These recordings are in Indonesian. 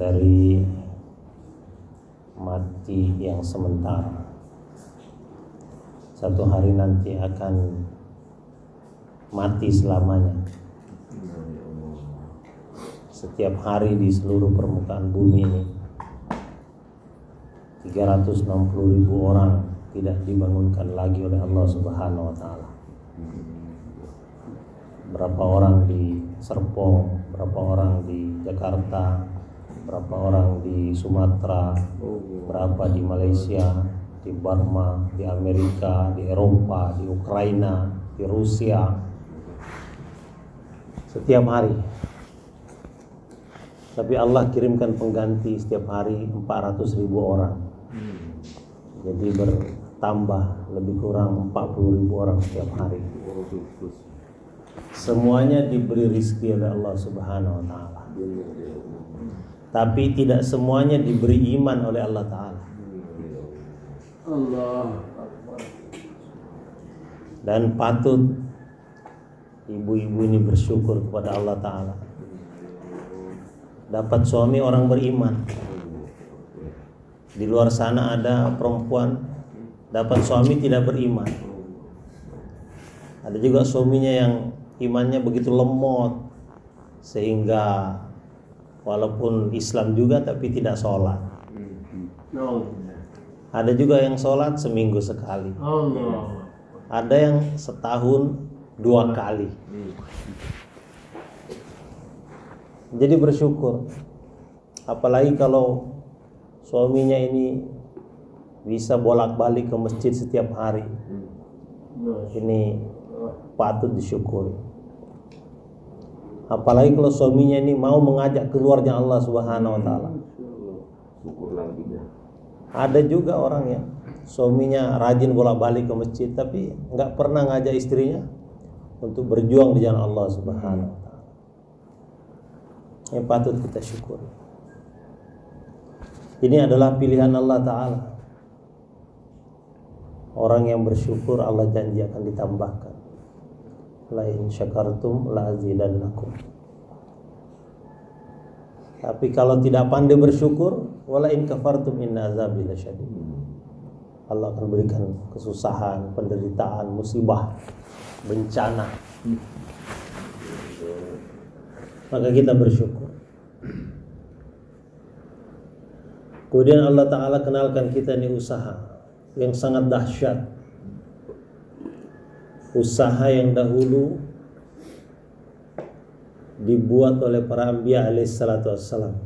dari mati yang sementara. Satu hari nanti akan mati selamanya. Setiap hari di seluruh permukaan bumi ini 360.000 orang tidak dibangunkan lagi oleh Allah Subhanahu wa taala. Berapa orang di Serpong, berapa orang di Jakarta, berapa orang di Sumatera, berapa di Malaysia, di Burma, di Amerika, di Eropa, di Ukraina, di Rusia. Setiap hari. Tapi Allah kirimkan pengganti setiap hari 400.000 orang. Jadi bertambah lebih kurang 40.000 orang setiap hari. Semuanya diberi rizki oleh Allah Subhanahu wa taala. Tapi tidak semuanya diberi iman oleh Allah taala. Dan patut ibu-ibu ini bersyukur kepada Allah taala. Dapat suami orang beriman. Di luar sana ada perempuan dapat suami tidak beriman. Ada juga suaminya yang imannya begitu lemot sehingga walaupun Islam juga tapi tidak sholat. Ada juga yang sholat seminggu sekali. Ada yang setahun 2 kali. Jadi bersyukur. Apalagi kalau suaminya ini bisa bolak-balik ke masjid setiap hari. Ini patut disyukuri. Apalagi kalau suaminya ini mau mengajak keluarnya Allah Subhanahu wa taala. Ada juga orang yang suaminya rajin bolak-balik ke masjid tapi enggak pernah ngajak istrinya untuk berjuang di jalan Allah Subhanahu wa taala. Yang patut kita syukuri. Ini adalah pilihan Allah taala. Orang yang bersyukur Allah janji akan ditambahkan. La in syakartum la azidannakum. Tapi kalau tidak pandai bersyukur, wala in kafartum inna azabi lasyadid. Allah akan berikan kesusahan, penderitaan, musibah, bencana. Maka kita bersyukur. Kemudian Allah Ta'ala kenalkan kita ini usaha yang sangat dahsyat. Usaha yang dahulu dibuat oleh para anbiya alaihissalatu wassalam.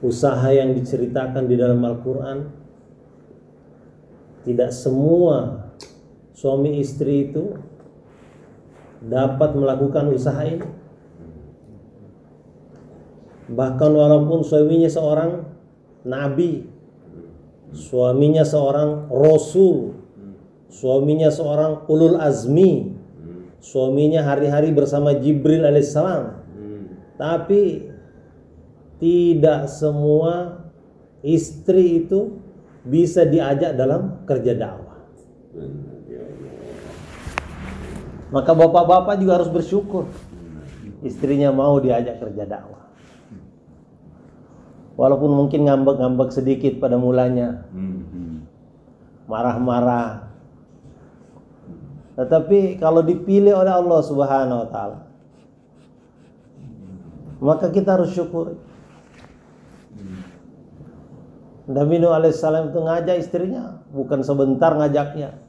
Usaha yang diceritakan di dalam Al-Quran. Tidak semua suami istri itu dapat melakukan usaha ini. Bahkan walaupun suaminya seorang nabi, suaminya seorang rasul, suaminya seorang ulul azmi, suaminya hari-hari bersama Jibril alaihissalam, tapi tidak semua istri itu bisa diajak dalam kerja dakwah. Maka bapak-bapak juga harus bersyukur istrinya mau diajak kerja dakwah. Walaupun mungkin ngambek-ngambek sedikit pada mulanya, marah-marah, tetapi kalau dipilih oleh Allah Subhanahu wa taala, maka kita harus syukur. Nabi Nuh alaihissalam itu ngajak istrinya, bukan sebentar ngajaknya,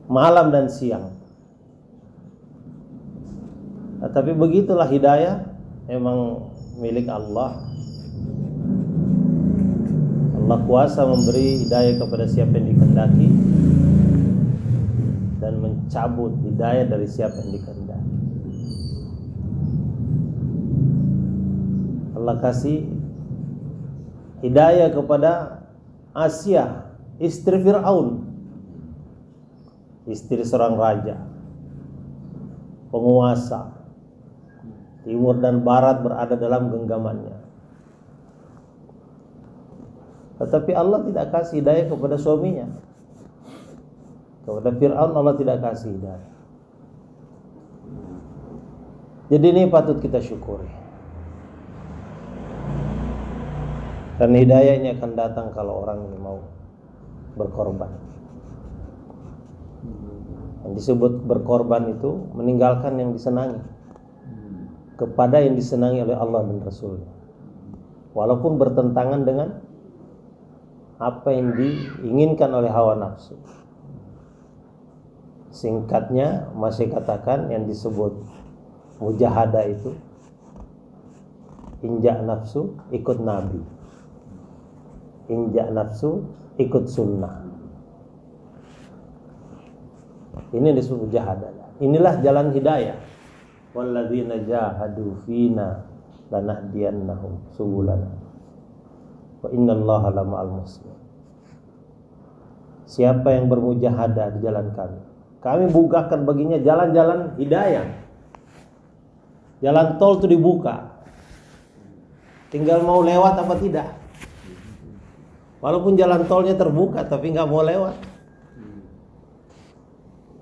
malam dan siang. Tapi begitulah hidayah, memang milik Allah. Allah kuasa memberi hidayah kepada siapa yang dikehendaki dan mencabut hidayah dari siapa yang dikehendaki. Allah kasih hidayah kepada Asia, istri Fir'aun, istri seorang raja, penguasa. Timur dan barat berada dalam genggamannya. Tetapi Allah tidak kasih hidayah kepada suaminya. Kepada Fir'aun Allah tidak kasih hidayah. Jadi ini patut kita syukuri. Dan hidayah ini akan datang kalau orang ini mau berkorban. Yang disebut berkorban itu meninggalkan yang disenangi kepada yang disenangi oleh Allah dan Rasul-Nya, walaupun bertentangan dengan apa yang diinginkan oleh hawa nafsu. Singkatnya masih katakan yang disebut mujahadah itu injak nafsu ikut Nabi, injak nafsu ikut sunnah. Ini disebut mujahadah. Inilah jalan hidayah. Walladzina jahadu fina lanahdiyannahum subulana wa innallaha lama'al muslimin. Siapa yang bermujahadah di jalan kami bukakan baginya jalan-jalan hidayah. Jalan tol itu dibuka, tinggal mau lewat apa tidak. Walaupun jalan tolnya terbuka tapi nggak mau lewat,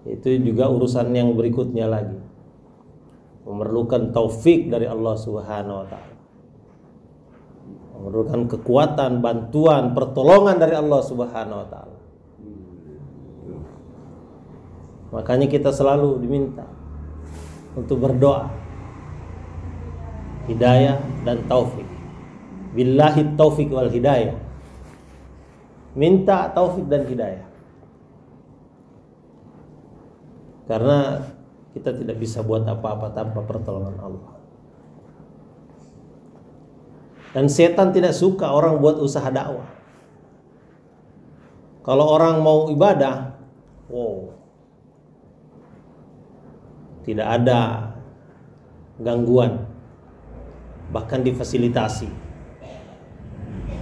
itu juga urusan yang berikutnya lagi, memerlukan taufik dari Allah Subhanahu wa Ta'ala, memerlukan kekuatan, bantuan, pertolongan dari Allah Subhanahu wa Ta'ala. Makanya kita selalu diminta untuk berdoa hidayah dan taufik. Billahi taufik wal hidayah. Minta taufik dan hidayah. Karena kita tidak bisa buat apa-apa tanpa pertolongan Allah. Dan setan tidak suka orang buat usaha dakwah. Kalau orang mau ibadah, tidak ada gangguan, bahkan difasilitasi,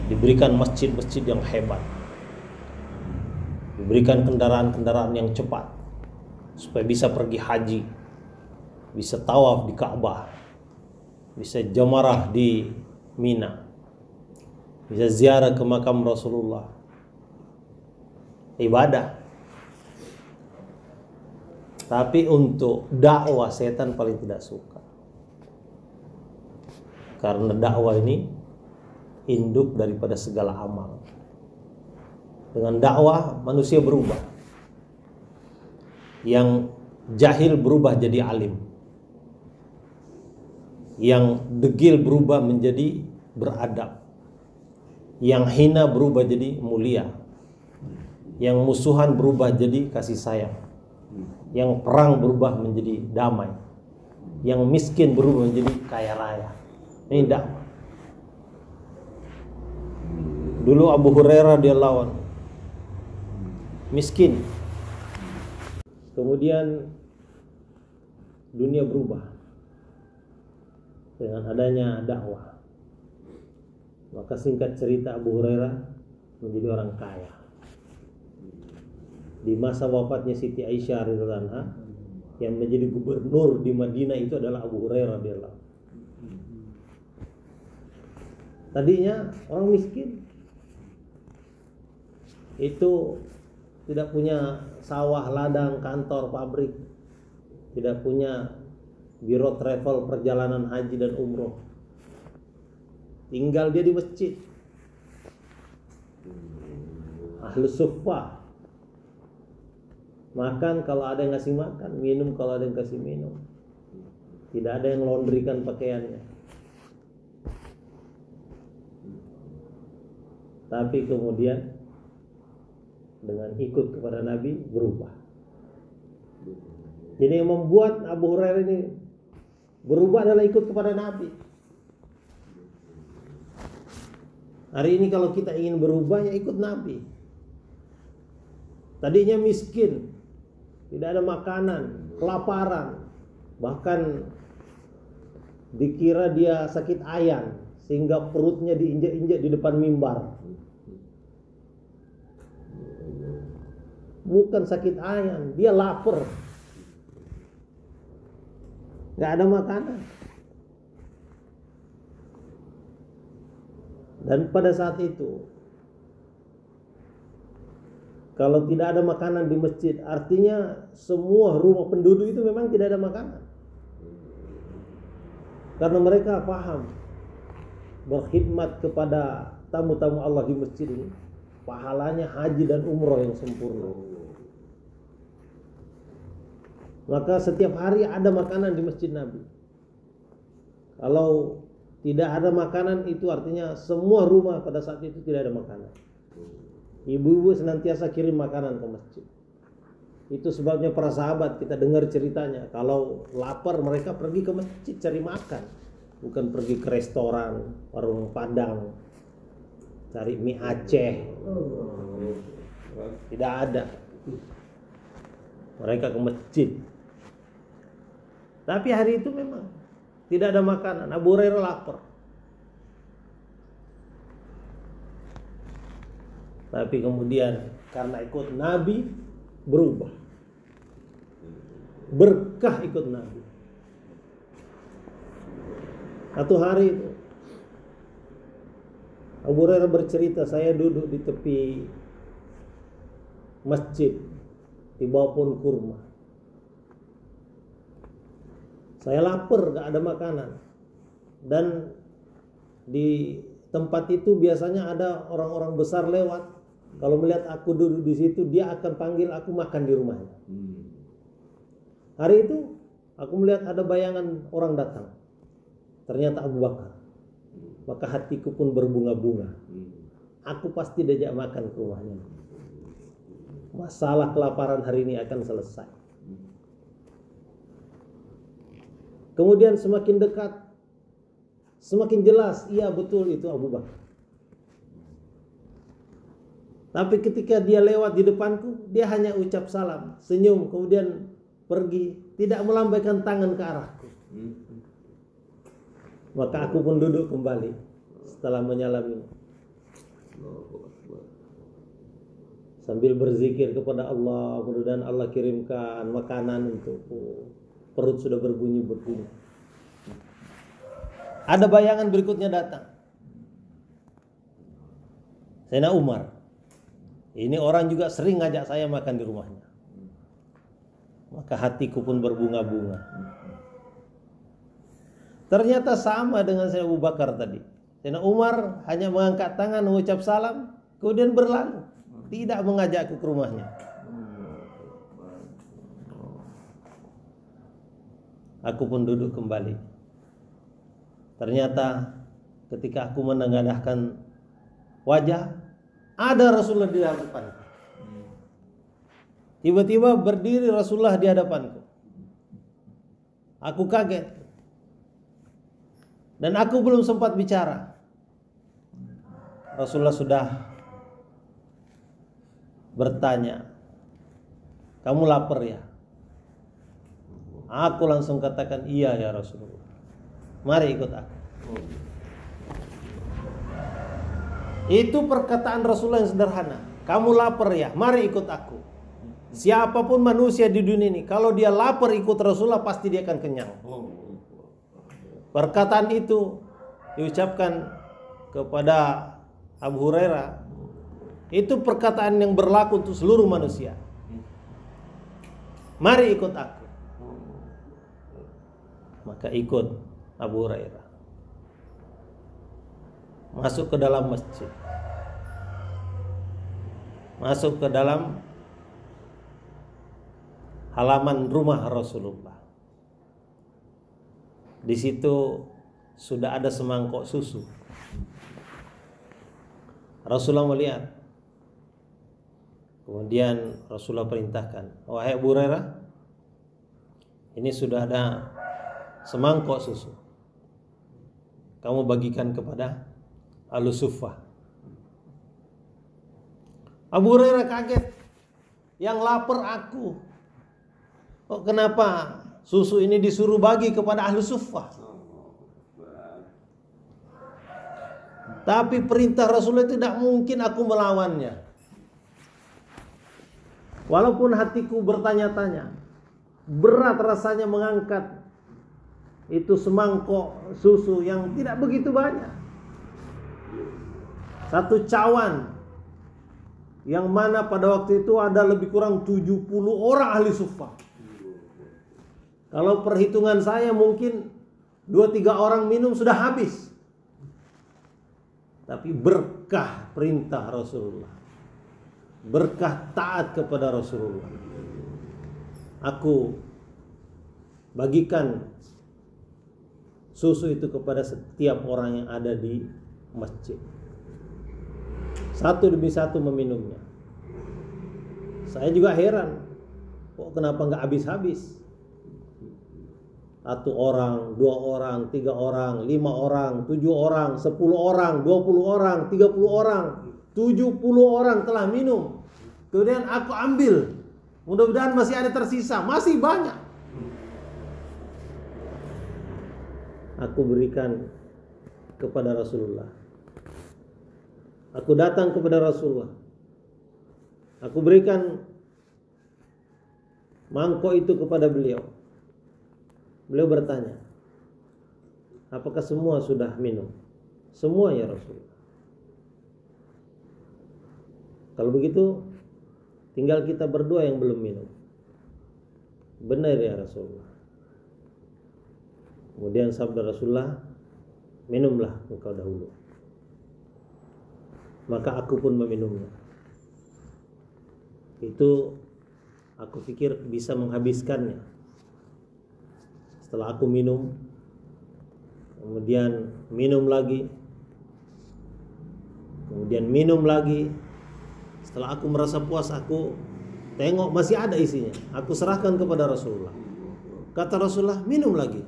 diberikan masjid-masjid yang hebat, diberikan kendaraan-kendaraan yang cepat supaya bisa pergi haji, bisa tawaf di Ka'bah, bisa jamarah di Mina, bisa ziarah ke makam Rasulullah. Ibadah. Tapi untuk dakwah setan paling tidak suka. Karena dakwah ini induk daripada segala amal. Dengan dakwah manusia berubah. Yang jahil berubah jadi alim. Yang degil berubah menjadi beradab. Yang hina berubah jadi mulia. Yang musuhan berubah jadi kasih sayang. Yang perang berubah menjadi damai. Yang miskin berubah menjadi kaya raya. Ini dakwah. Dulu Abu Hurairah radhiyallahu anhu miskin. Kemudian dunia berubah dengan adanya dakwah. Maka singkat cerita Abu Hurairah menjadi orang kaya. Di masa wafatnya Siti Aisyah radhiyallahu anha, yang menjadi gubernur di Madinah itu adalah Abu Hurairah radhiyallahu anhu. Tadinya orang miskin, itu tidak punya sawah, ladang, kantor, pabrik, tidak punya biro travel perjalanan haji dan umroh. Tinggal dia di masjid. Ahlus suffah. Makan kalau ada yang ngasih makan, minum kalau ada yang kasih minum. Tidak ada yang laundrykan pakaiannya. Tapi kemudian dengan ikut kepada Nabi berubah. Jadi yang membuat Abu Hurairah ini berubah adalah ikut kepada Nabi. Hari ini kalau kita ingin berubah ya ikut Nabi. Tadinya miskin, tidak ada makanan, kelaparan, bahkan dikira dia sakit ayan sehingga perutnya diinjak-injak di depan mimbar. Bukan sakit ayan, dia lapar, nggak ada makanan. Dan pada saat itu, kalau tidak ada makanan di masjid, artinya semua rumah penduduk itu memang tidak ada makanan. Karena mereka paham berkhidmat kepada tamu-tamu Allah di masjid ini pahalanya haji dan umroh yang sempurna. Maka setiap hari ada makanan di masjid Nabi. Kalau tidak ada makanan itu artinya semua rumah pada saat itu tidak ada makanan. Ibu-ibu senantiasa kirim makanan ke masjid. Itu sebabnya para sahabat kita dengar ceritanya, kalau lapar mereka pergi ke masjid cari makan, bukan pergi ke restoran, warung Padang, cari mie Aceh. Tidak ada. Mereka ke masjid. Tapi hari itu memang tidak ada makanan. Abu Hurairah lapar. Tapi kemudian karena ikut Nabi berubah. Berkah ikut Nabi. Satu hari itu Abu Hurairah bercerita, saya duduk di tepi masjid di bawah pohon kurma. Saya lapar, gak ada makanan. Dan di tempat itu biasanya ada orang-orang besar lewat. Kalau melihat aku duduk di situ, dia akan panggil aku makan di rumahnya. Hari itu aku melihat ada bayangan orang datang. Ternyata Abu Bakar. Maka hatiku pun berbunga-bunga. Aku pasti diajak makan ke rumahnya. Masalah kelaparan hari ini akan selesai. Kemudian semakin dekat, semakin jelas, iya betul itu Abu Bakar. Tapi ketika dia lewat di depanku, dia hanya ucap salam, senyum, kemudian pergi, tidak melambaikan tangan ke arahku. Maka aku pun duduk kembali setelah menyalami, sambil berzikir kepada Allah, mudah-mudahan Allah kirimkan makanan untukku. Perut sudah berbunyi-bunyi. Ada bayangan berikutnya datang. Sayyidina Umar. Ini orang juga sering ngajak saya makan di rumahnya. Maka hatiku pun berbunga-bunga. Ternyata sama dengan Sayyidina Abu Bakar tadi. Sayyidina Umar hanya mengangkat tangan mengucap salam, kemudian berlalu, tidak mengajakku ke rumahnya. Aku pun duduk kembali. Ternyata ketika aku menengadahkan wajah, ada Rasulullah di hadapanku. Tiba-tiba berdiri Rasulullah di hadapanku. Aku kaget. Dan aku belum sempat bicara. Rasulullah sudah bertanya, "Kamu lapar ya?" Aku langsung katakan, "Iya ya Rasulullah. Mari ikut aku." Itu perkataan Rasulullah yang sederhana. Kamu lapar ya? Mari ikut aku. Siapapun manusia di dunia ini, kalau dia lapar ikut Rasulullah, pasti dia akan kenyang. Perkataan itu diucapkan kepada Abu Hurairah. Itu perkataan yang berlaku untuk seluruh manusia. Mari ikut aku. Maka ikut Abu Hurairah masuk ke dalam masjid, masuk ke dalam halaman rumah Rasulullah. Di situ sudah ada semangkok susu. Rasulullah melihat. Kemudian Rasulullah perintahkan, "Wahai Abu Hurairah, ini sudah ada semangkok susu. Kamu bagikan kepada Ahlus Suffah." Abu Hurairah kaget. Yang lapar aku. Kok kenapa susu ini disuruh bagi kepada Ahlus Suffah? Tapi perintah Rasulullah tidak mungkin aku melawannya. Walaupun hatiku bertanya-tanya, berat rasanya mengangkat itu semangkok susu yang tidak begitu banyak. Satu cawan yang mana pada waktu itu ada lebih kurang 70 orang ahli suffah. Kalau perhitungan saya mungkin 2-3 orang minum sudah habis. Tapi berkah perintah Rasulullah, berkah taat kepada Rasulullah, aku bagikan susu itu kepada setiap orang yang ada di masjid. Satu demi satu meminumnya. Saya juga heran, kok kenapa nggak habis-habis? 1 orang, 2 orang, 3 orang, 5 orang, 7 orang, 10 orang, 20 orang, 30 orang, 70 orang telah minum. Kemudian aku ambil. Mudah-mudahan masih ada tersisa, masih banyak. Aku berikan kepada Rasulullah. Aku datang kepada Rasulullah. Aku berikan mangkok itu kepada beliau. Beliau bertanya, apakah semua sudah minum? Semua ya Rasulullah. Kalau begitu, tinggal kita berdua yang belum minum. Benar ya Rasulullah. Kemudian sabda Rasulullah, minumlah engkau dahulu. Maka aku pun meminumnya. Itu aku pikir bisa menghabiskannya. Setelah aku minum, kemudian minum lagi, kemudian minum lagi. Setelah aku merasa puas, aku tengok masih ada isinya. Aku serahkan kepada Rasulullah. Kata Rasulullah, minum lagi.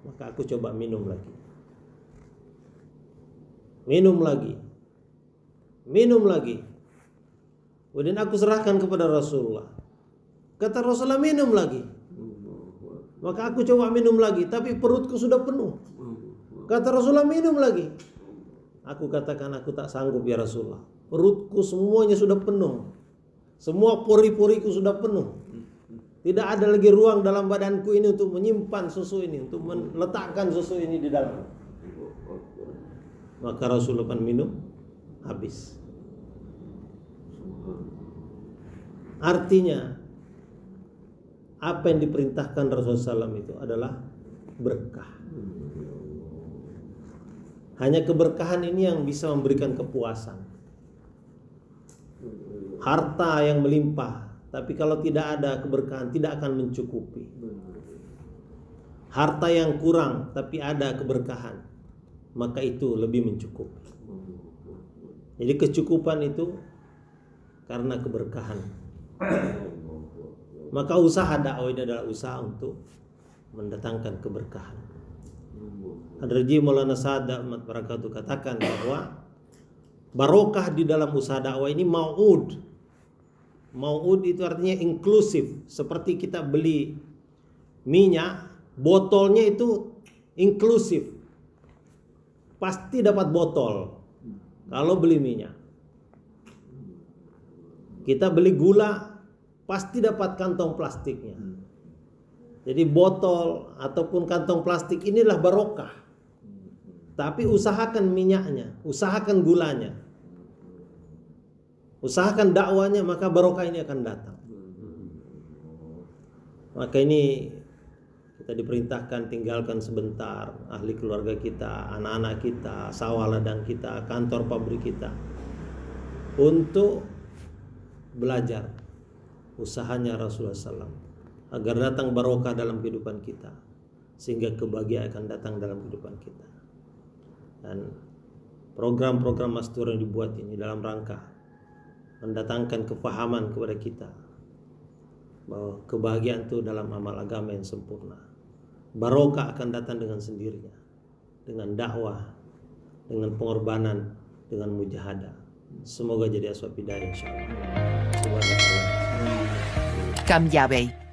Maka aku coba minum lagi. Minum lagi. Minum lagi. Kemudian aku serahkan kepada Rasulullah. Kata Rasulullah, minum lagi. Maka aku coba minum lagi, tapi perutku sudah penuh. Kata Rasulullah, minum lagi. Aku katakan, aku tak sanggup ya Rasulullah. Perutku semuanya sudah penuh. Semua pori-poriku sudah penuh. Tidak ada lagi ruang dalam badanku ini untuk menyimpan susu ini, untuk meletakkan susu ini di dalam. Maka Rasulullah pun minum, habis. Artinya, apa yang diperintahkan Rasulullah SAW itu adalah berkah. Hanya keberkahan ini yang bisa memberikan kepuasan. Harta yang melimpah, tapi kalau tidak ada keberkahan tidak akan mencukupi. Harta yang kurang tapi ada keberkahan, maka itu lebih mencukupi. Jadi kecukupan itu karena keberkahan. Maka usaha dakwah ini adalah usaha untuk mendatangkan keberkahan. Hadraji Maulana Sa'ad Ahmad Barakatuh katakan bahwa barokah di dalam usaha dakwah ini mau'ud. Mau'ud itu artinya inklusif. Seperti kita beli minyak, botolnya itu inklusif. Pasti dapat botol kalau beli minyak. Kita beli gula, pasti dapat kantong plastiknya. Jadi botol ataupun kantong plastik inilah barokah. Tapi usahakan minyaknya, usahakan gulanya, usahakan dakwanya, maka barokah ini akan datang. Maka ini kita diperintahkan tinggalkan sebentar ahli keluarga kita, anak-anak kita, sawah ladang kita, kantor pabrik kita, untuk belajar usahanya Rasulullah SAW agar datang barokah dalam kehidupan kita, sehingga kebahagiaan akan datang dalam kehidupan kita. Dan program-program Mastur yang dibuat ini dalam rangka mendatangkan kefahaman kepada kita bahwa kebahagiaan itu dalam amal agama yang sempurna. Barokah akan datang dengan sendirinya, dengan dakwah, dengan pengorbanan, dengan mujahadah. Semoga jadi asbab hidayah insyaallah. Subhanallah. Cambiabe.